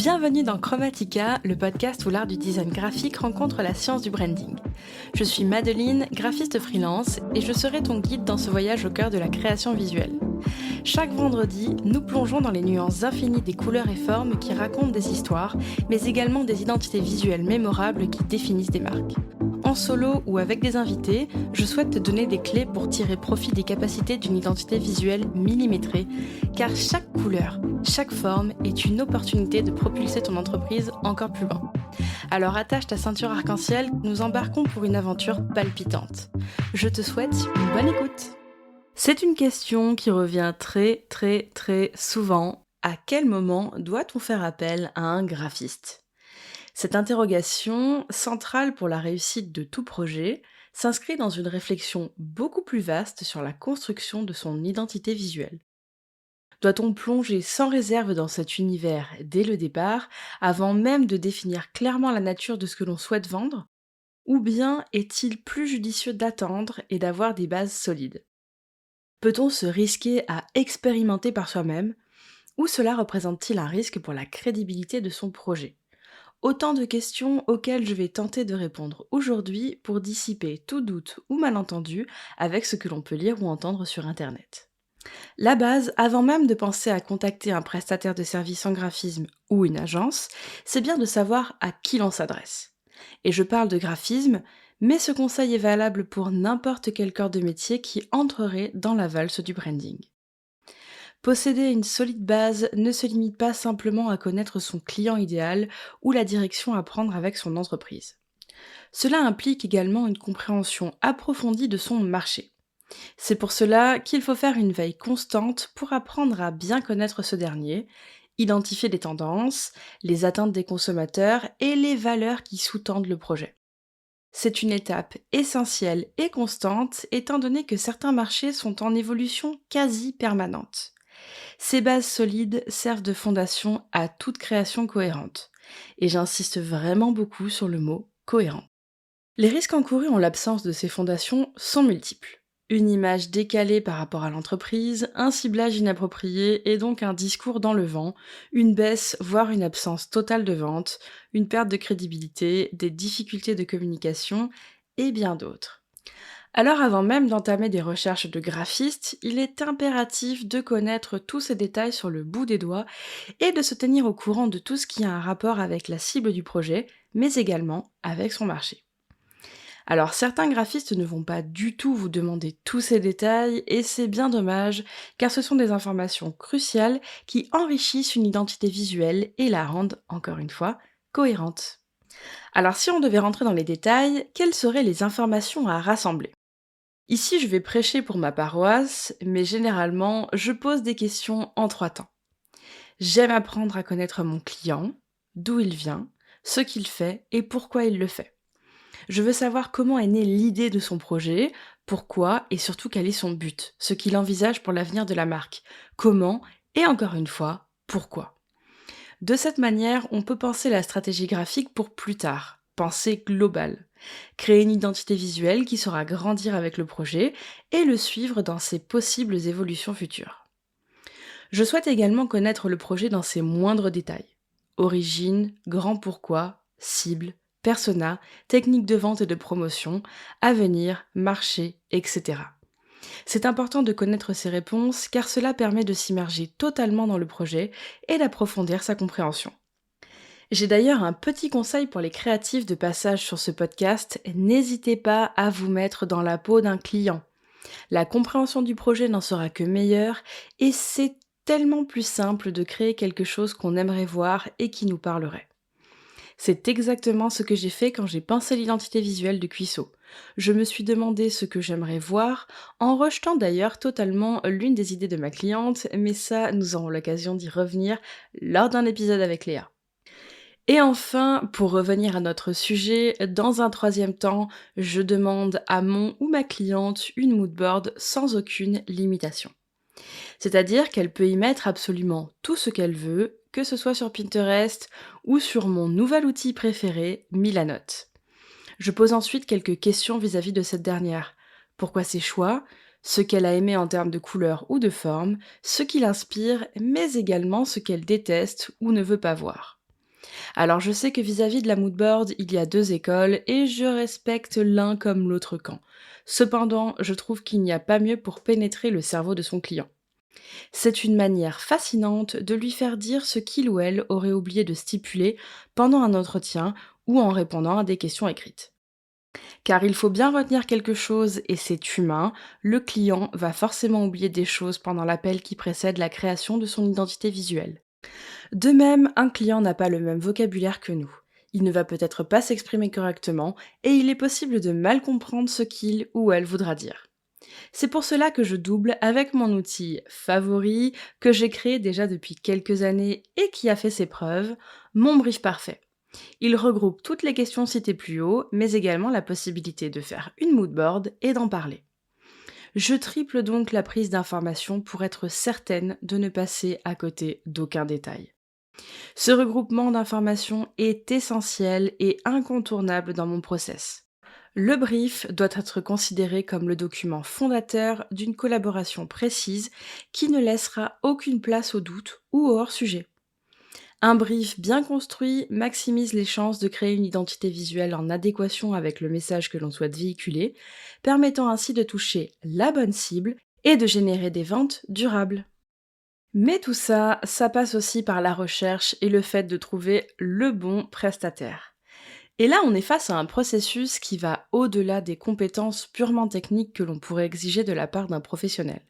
Bienvenue dans Chromatica, le podcast où l'art du design graphique rencontre la science du branding. Je suis Madeline, graphiste freelance, et je serai ton guide dans ce voyage au cœur de la création visuelle. Chaque vendredi, nous plongeons dans les nuances infinies des couleurs et formes qui racontent des histoires, mais également des identités visuelles mémorables qui définissent des marques. En solo ou avec des invités, je souhaite te donner des clés pour tirer profit des capacités d'une identité visuelle millimétrée, car chaque couleur, chaque forme est une opportunité de propulser ton entreprise encore plus loin. Alors attache ta ceinture arc-en-ciel, nous embarquons pour une aventure palpitante. Je te souhaite une bonne écoute. C'est une question qui revient très souvent. À quel moment doit-on faire appel à un graphiste ? Cette interrogation, centrale pour la réussite de tout projet, s'inscrit dans une réflexion beaucoup plus vaste sur la construction de son identité visuelle. Doit-on plonger sans réserve dans cet univers dès le départ, avant même de définir clairement la nature de ce que l'on souhaite vendre ? Ou bien est-il plus judicieux d'attendre et d'avoir des bases solides ? Peut-on se risquer à expérimenter par soi-même ? Ou cela représente-t-il un risque pour la crédibilité de son projet ? Autant de questions auxquelles je vais tenter de répondre aujourd'hui pour dissiper tout doute ou malentendu avec ce que l'on peut lire ou entendre sur Internet. La base, avant même de penser à contacter un prestataire de services en graphisme ou une agence, c'est bien de savoir à qui l'on s'adresse. Et je parle de graphisme, mais ce conseil est valable pour n'importe quel corps de métier qui entrerait dans la valse du branding. Posséder une solide base ne se limite pas simplement à connaître son client idéal ou la direction à prendre avec son entreprise. Cela implique également une compréhension approfondie de son marché. C'est pour cela qu'il faut faire une veille constante pour apprendre à bien connaître ce dernier, identifier les tendances, les attentes des consommateurs et les valeurs qui sous-tendent le projet. C'est une étape essentielle et constante étant donné que certains marchés sont en évolution quasi permanente. Ces bases solides servent de fondation à toute création cohérente. Et j'insiste vraiment beaucoup sur le mot cohérent. Les risques encourus en l'absence de ces fondations sont multiples. Une image décalée par rapport à l'entreprise, un ciblage inapproprié et donc un discours dans le vent, une baisse voire une absence totale de vente, une perte de crédibilité, des difficultés de communication et bien d'autres. Alors avant même d'entamer des recherches de graphistes, il est impératif de connaître tous ces détails sur le bout des doigts et de se tenir au courant de tout ce qui a un rapport avec la cible du projet, mais également avec son marché. Alors certains graphistes ne vont pas du tout vous demander tous ces détails et c'est bien dommage car ce sont des informations cruciales qui enrichissent une identité visuelle et la rendent, encore une fois, cohérente. Alors si on devait rentrer dans les détails, quelles seraient les informations à rassembler ? Ici, je vais prêcher pour ma paroisse, mais généralement, je pose des questions en 3 temps. J'aime apprendre à connaître mon client, d'où il vient, ce qu'il fait et pourquoi il le fait. Je veux savoir comment est née l'idée de son projet, pourquoi et surtout quel est son but, ce qu'il envisage pour l'avenir de la marque, comment et encore une fois, pourquoi. De cette manière, on peut penser la stratégie graphique pour plus tard, penser global. Créer une identité visuelle qui saura grandir avec le projet et le suivre dans ses possibles évolutions futures. Je souhaite également connaître le projet dans ses moindres détails. Origine, grand pourquoi, cible, persona, technique de vente et de promotion, avenir, marché, etc. C'est important de connaître ces réponses car cela permet de s'immerger totalement dans le projet et d'approfondir sa compréhension. J'ai d'ailleurs un petit conseil pour les créatifs de passage sur ce podcast, n'hésitez pas à vous mettre dans la peau d'un client. La compréhension du projet n'en sera que meilleure et c'est tellement plus simple de créer quelque chose qu'on aimerait voir et qui nous parlerait. C'est exactement ce que j'ai fait quand j'ai pensé l'identité visuelle de Cuissot. Je me suis demandé ce que j'aimerais voir, en rejetant d'ailleurs totalement l'une des idées de ma cliente, mais ça, nous aurons l'occasion d'y revenir lors d'un épisode avec Léa. Et enfin, pour revenir à notre sujet, dans un 3e temps, je demande à mon ou ma cliente une moodboard sans aucune limitation. C'est-à-dire qu'elle peut y mettre absolument tout ce qu'elle veut, que ce soit sur Pinterest ou sur mon nouvel outil préféré, Milanote. Je pose ensuite quelques questions vis-à-vis de cette dernière. Pourquoi ses choix ? Ce qu'elle a aimé en termes de couleur ou de forme, ce qui l'inspire, mais également ce qu'elle déteste ou ne veut pas voir. Alors je sais que vis-à-vis de la mood board, il y a deux écoles et je respecte l'un comme l'autre camp. Cependant, je trouve qu'il n'y a pas mieux pour pénétrer le cerveau de son client. C'est une manière fascinante de lui faire dire ce qu'il ou elle aurait oublié de stipuler pendant un entretien ou en répondant à des questions écrites. Car il faut bien retenir quelque chose et c'est humain, le client va forcément oublier des choses pendant l'appel qui précède la création de son identité visuelle. De même, un client n'a pas le même vocabulaire que nous. Il ne va peut-être pas s'exprimer correctement et il est possible de mal comprendre ce qu'il ou elle voudra dire. C'est pour cela que je double avec mon outil favori que j'ai créé déjà depuis quelques années et qui a fait ses preuves, mon brief parfait. Il regroupe toutes les questions citées plus haut, mais également la possibilité de faire une mood board et d'en parler. Je triple donc la prise d'informations pour être certaine de ne passer à côté d'aucun détail. Ce regroupement d'informations est essentiel et incontournable dans mon process. Le brief doit être considéré comme le document fondateur d'une collaboration précise qui ne laissera aucune place au doute ou au hors-sujet. Un brief bien construit maximise les chances de créer une identité visuelle en adéquation avec le message que l'on souhaite véhiculer, permettant ainsi de toucher la bonne cible et de générer des ventes durables. Mais tout ça, ça passe aussi par la recherche et le fait de trouver le bon prestataire. Et là, on est face à un processus qui va au-delà des compétences purement techniques que l'on pourrait exiger de la part d'un professionnel.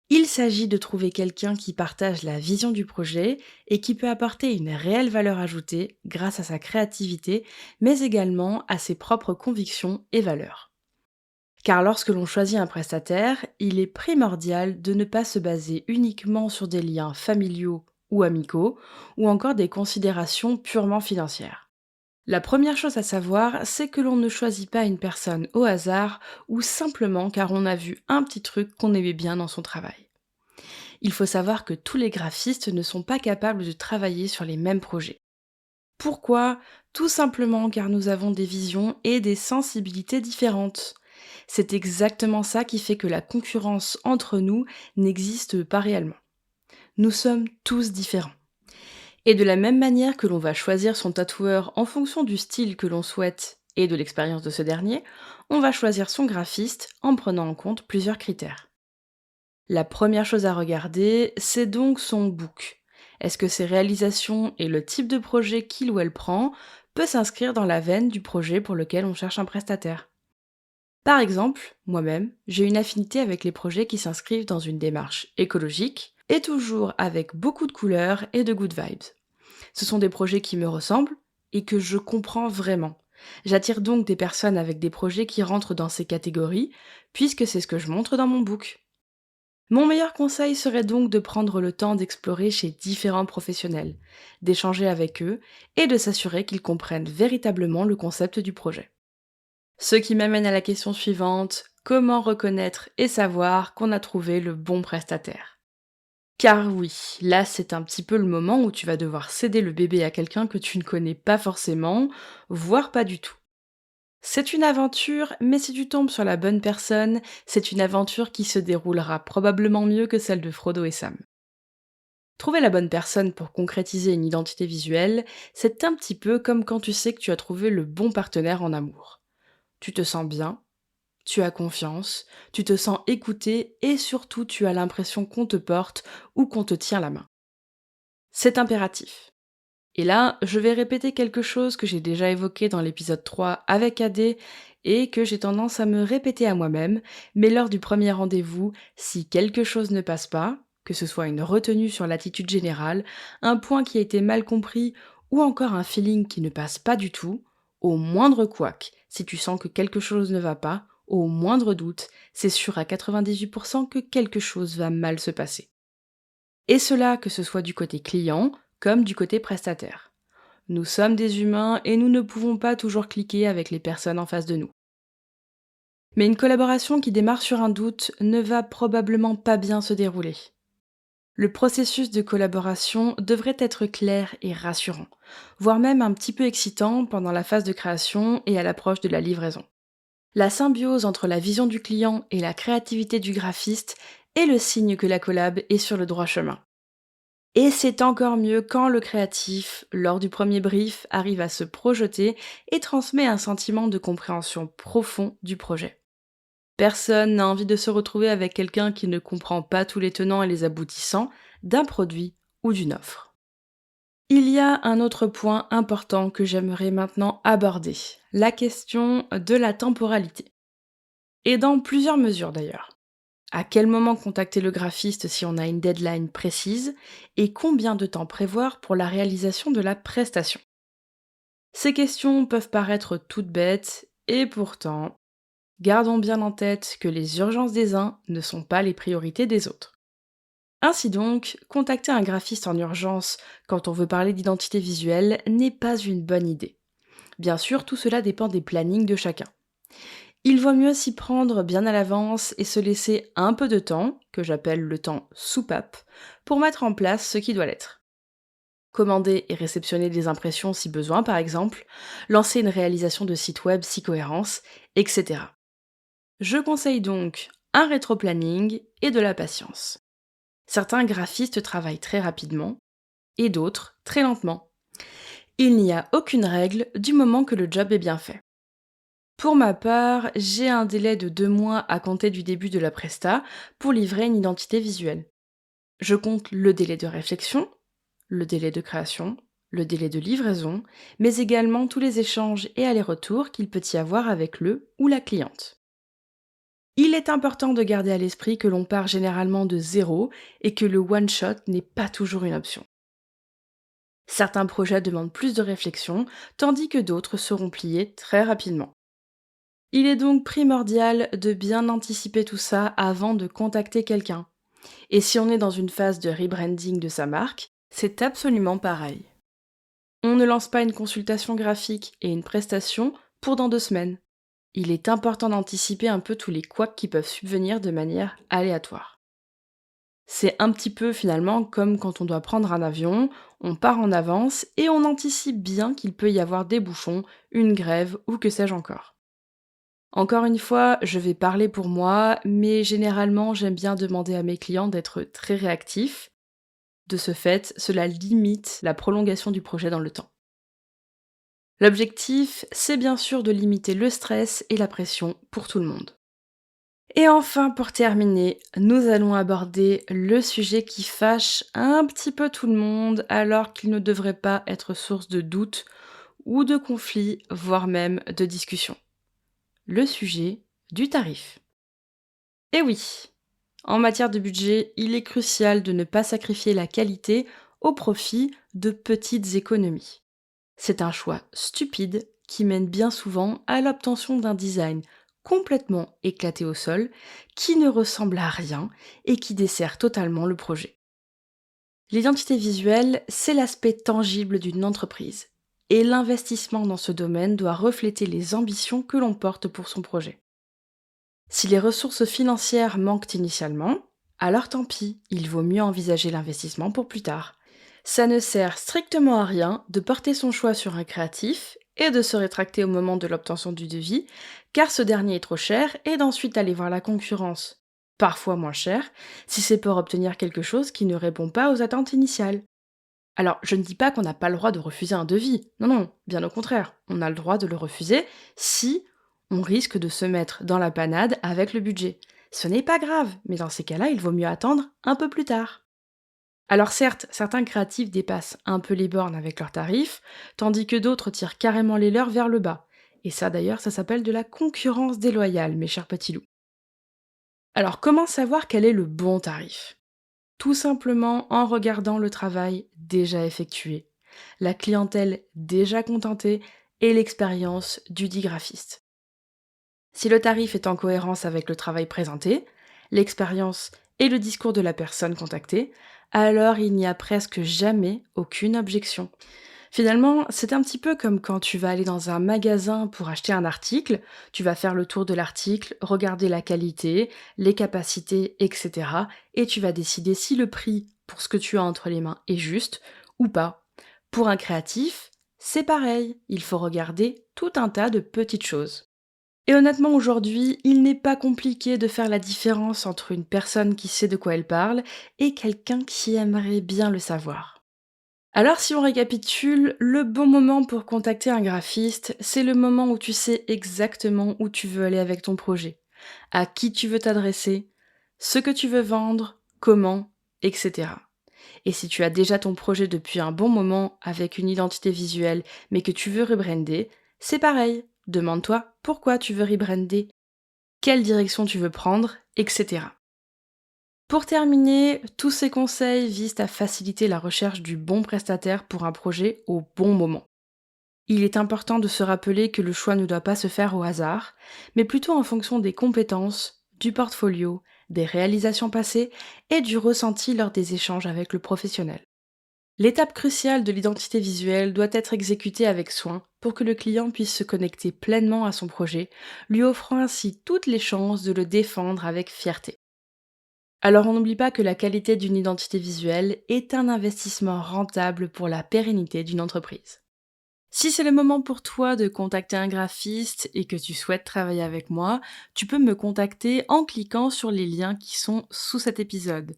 Il s'agit de trouver quelqu'un qui partage la vision du projet et qui peut apporter une réelle valeur ajoutée grâce à sa créativité, mais également à ses propres convictions et valeurs. Car lorsque l'on choisit un prestataire, il est primordial de ne pas se baser uniquement sur des liens familiaux ou amicaux, ou encore des considérations purement financières. La première chose à savoir, c'est que l'on ne choisit pas une personne au hasard ou simplement car on a vu un petit truc qu'on aimait bien dans son travail. Il faut savoir que tous les graphistes ne sont pas capables de travailler sur les mêmes projets. Pourquoi? Tout simplement car nous avons des visions et des sensibilités différentes. C'est exactement ça qui fait que la concurrence entre nous n'existe pas réellement. Nous sommes tous différents. Et de la même manière que l'on va choisir son tatoueur en fonction du style que l'on souhaite et de l'expérience de ce dernier, on va choisir son graphiste en prenant en compte plusieurs critères. La première chose à regarder, c'est donc son book. Est-ce que ses réalisations et le type de projet qu'il ou elle prend peut s'inscrire dans la veine du projet pour lequel on cherche un prestataire? Par exemple, moi-même, j'ai une affinité avec les projets qui s'inscrivent dans une démarche écologique et toujours avec beaucoup de couleurs et de good vibes. Ce sont des projets qui me ressemblent et que je comprends vraiment. J'attire donc des personnes avec des projets qui rentrent dans ces catégories, puisque c'est ce que je montre dans mon book. Mon meilleur conseil serait donc de prendre le temps d'explorer chez différents professionnels, d'échanger avec eux et de s'assurer qu'ils comprennent véritablement le concept du projet. Ce qui m'amène à la question suivante, comment reconnaître et savoir qu'on a trouvé le bon prestataire? Car oui, là c'est un petit peu le moment où tu vas devoir céder le bébé à quelqu'un que tu ne connais pas forcément, voire pas du tout. C'est une aventure, mais si tu tombes sur la bonne personne, c'est une aventure qui se déroulera probablement mieux que celle de Frodo et Sam. Trouver la bonne personne pour concrétiser une identité visuelle, c'est un petit peu comme quand tu sais que tu as trouvé le bon partenaire en amour. Tu te sens bien, tu as confiance, tu te sens écouté et surtout tu as l'impression qu'on te porte ou qu'on te tient la main. C'est impératif. Et là, je vais répéter quelque chose que j'ai déjà évoqué dans l'épisode 3 avec AD et que j'ai tendance à me répéter à moi-même, mais lors du premier rendez-vous, si quelque chose ne passe pas, que ce soit une retenue sur l'attitude générale, un point qui a été mal compris ou encore un feeling qui ne passe pas du tout, au moindre couac, si tu sens que quelque chose ne va pas, au moindre doute, c'est sûr à 98% que quelque chose va mal se passer. Et cela que ce soit du côté client comme du côté prestataire. Nous sommes des humains et nous ne pouvons pas toujours cliquer avec les personnes en face de nous. Mais une collaboration qui démarre sur un doute ne va probablement pas bien se dérouler. Le processus de collaboration devrait être clair et rassurant, voire même un petit peu excitant pendant la phase de création et à l'approche de la livraison. La symbiose entre la vision du client et la créativité du graphiste est le signe que la collab est sur le droit chemin. Et c'est encore mieux quand le créatif, lors du premier brief, arrive à se projeter et transmet un sentiment de compréhension profond du projet. Personne n'a envie de se retrouver avec quelqu'un qui ne comprend pas tous les tenants et les aboutissants d'un produit ou d'une offre. Il y a un autre point important que j'aimerais maintenant aborder, la question de la temporalité. Et dans plusieurs mesures d'ailleurs. À quel moment contacter le graphiste si on a une deadline précise et combien de temps prévoir pour la réalisation de la prestation? Ces questions peuvent paraître toutes bêtes et pourtant, gardons bien en tête que les urgences des uns ne sont pas les priorités des autres. Ainsi donc, contacter un graphiste en urgence quand on veut parler d'identité visuelle n'est pas une bonne idée. Bien sûr, tout cela dépend des plannings de chacun. Il vaut mieux s'y prendre bien à l'avance et se laisser un peu de temps, que j'appelle le temps soupape, pour mettre en place ce qui doit l'être. Commander et réceptionner des impressions si besoin par exemple, lancer une réalisation de site web si cohérence, etc. Je conseille donc un rétro-planning et de la patience. Certains graphistes travaillent très rapidement et d'autres très lentement. Il n'y a aucune règle du moment que le job est bien fait. Pour ma part, j'ai un délai de 2 mois à compter du début de la presta pour livrer une identité visuelle. Je compte le délai de réflexion, le délai de création, le délai de livraison, mais également tous les échanges et allers-retours qu'il peut y avoir avec le ou la cliente. Il est important de garder à l'esprit que l'on part généralement de zéro et que le one-shot n'est pas toujours une option. Certains projets demandent plus de réflexion, tandis que d'autres seront pliés très rapidement. Il est donc primordial de bien anticiper tout ça avant de contacter quelqu'un. Et si on est dans une phase de rebranding de sa marque, c'est absolument pareil. On ne lance pas une consultation graphique et une prestation pour dans 2 semaines. Il est important d'anticiper un peu tous les couacs qui peuvent subvenir de manière aléatoire. C'est un petit peu finalement comme quand on doit prendre un avion, on part en avance et on anticipe bien qu'il peut y avoir des bouchons, une grève ou que sais-je encore. Encore une fois, je vais parler pour moi, mais généralement j'aime bien demander à mes clients d'être très réactifs. De ce fait, cela limite la prolongation du projet dans le temps. L'objectif, c'est bien sûr de limiter le stress et la pression pour tout le monde. Et enfin, pour terminer, nous allons aborder le sujet qui fâche un petit peu tout le monde alors qu'il ne devrait pas être source de doute ou de conflit, voire même de discussion. Le sujet du tarif. Et oui, en matière de budget, il est crucial de ne pas sacrifier la qualité au profit de petites économies. C'est un choix stupide qui mène bien souvent à l'obtention d'un design complètement éclaté au sol, qui ne ressemble à rien et qui dessert totalement le projet. L'identité visuelle, c'est l'aspect tangible d'une entreprise, et l'investissement dans ce domaine doit refléter les ambitions que l'on porte pour son projet. Si les ressources financières manquent initialement, alors tant pis, il vaut mieux envisager l'investissement pour plus tard. Ça ne sert strictement à rien de porter son choix sur un créatif et de se rétracter au moment de l'obtention du devis, car ce dernier est trop cher, et d'ensuite aller voir la concurrence, parfois moins cher, si c'est pour obtenir quelque chose qui ne répond pas aux attentes initiales. Alors, je ne dis pas qu'on n'a pas le droit de refuser un devis, non, non, bien au contraire, on a le droit de le refuser si on risque de se mettre dans la panade avec le budget. Ce n'est pas grave, mais dans ces cas-là, il vaut mieux attendre un peu plus tard. Alors certes, certains créatifs dépassent un peu les bornes avec leurs tarifs, tandis que d'autres tirent carrément les leurs vers le bas. Et ça d'ailleurs, ça s'appelle de la concurrence déloyale, mes chers petits loups. Alors comment savoir quel est le bon tarif? Tout simplement en regardant le travail déjà effectué, la clientèle déjà contentée et l'expérience du dit graphiste. Si le tarif est en cohérence avec le travail présenté, l'expérience et le discours de la personne contactée, alors il n'y a presque jamais aucune objection. Finalement, c'est un petit peu comme quand tu vas aller dans un magasin pour acheter un article, tu vas faire le tour de l'article, regarder la qualité, les capacités, etc. Et tu vas décider si le prix pour ce que tu as entre les mains est juste ou pas. Pour un créatif, c'est pareil, il faut regarder tout un tas de petites choses. Et honnêtement, aujourd'hui, il n'est pas compliqué de faire la différence entre une personne qui sait de quoi elle parle et quelqu'un qui aimerait bien le savoir. Alors si on récapitule, le bon moment pour contacter un graphiste, c'est le moment où tu sais exactement où tu veux aller avec ton projet, à qui tu veux t'adresser, ce que tu veux vendre, comment, etc. Et si tu as déjà ton projet depuis un bon moment avec une identité visuelle mais que tu veux rebrander, c'est pareil. Demande-toi pourquoi tu veux rebrander, quelle direction tu veux prendre, etc. Pour terminer, tous ces conseils visent à faciliter la recherche du bon prestataire pour un projet au bon moment. Il est important de se rappeler que le choix ne doit pas se faire au hasard, mais plutôt en fonction des compétences, du portfolio, des réalisations passées et du ressenti lors des échanges avec le professionnel. L'étape cruciale de l'identité visuelle doit être exécutée avec soin pour que le client puisse se connecter pleinement à son projet, lui offrant ainsi toutes les chances de le défendre avec fierté. Alors on n'oublie pas que la qualité d'une identité visuelle est un investissement rentable pour la pérennité d'une entreprise. Si c'est le moment pour toi de contacter un graphiste et que tu souhaites travailler avec moi, tu peux me contacter en cliquant sur les liens qui sont sous cet épisode.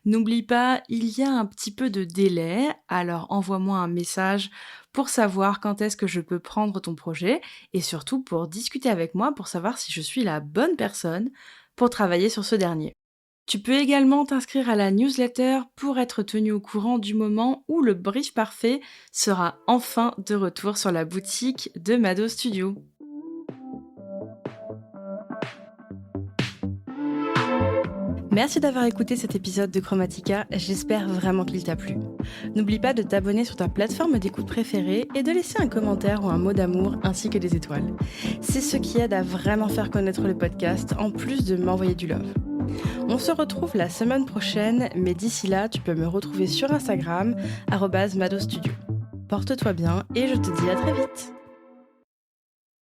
N'oublie pas, il y a un petit peu de délai, alors envoie-moi un message pour savoir quand est-ce que je peux prendre ton projet et surtout pour discuter avec moi pour savoir si je suis la bonne personne pour travailler sur ce dernier. Tu peux également t'inscrire à la newsletter pour être tenu au courant du moment où le brief parfait sera enfin de retour sur la boutique de Mado Studio. Merci d'avoir écouté cet épisode de Chromatica, j'espère vraiment qu'il t'a plu. N'oublie pas de t'abonner sur ta plateforme d'écoute préférée et de laisser un commentaire ou un mot d'amour ainsi que des étoiles. C'est ce qui aide à vraiment faire connaître le podcast en plus de m'envoyer du love. On se retrouve la semaine prochaine, mais d'ici là, tu peux me retrouver sur Instagram, @madostudio. Porte-toi bien et je te dis à très vite.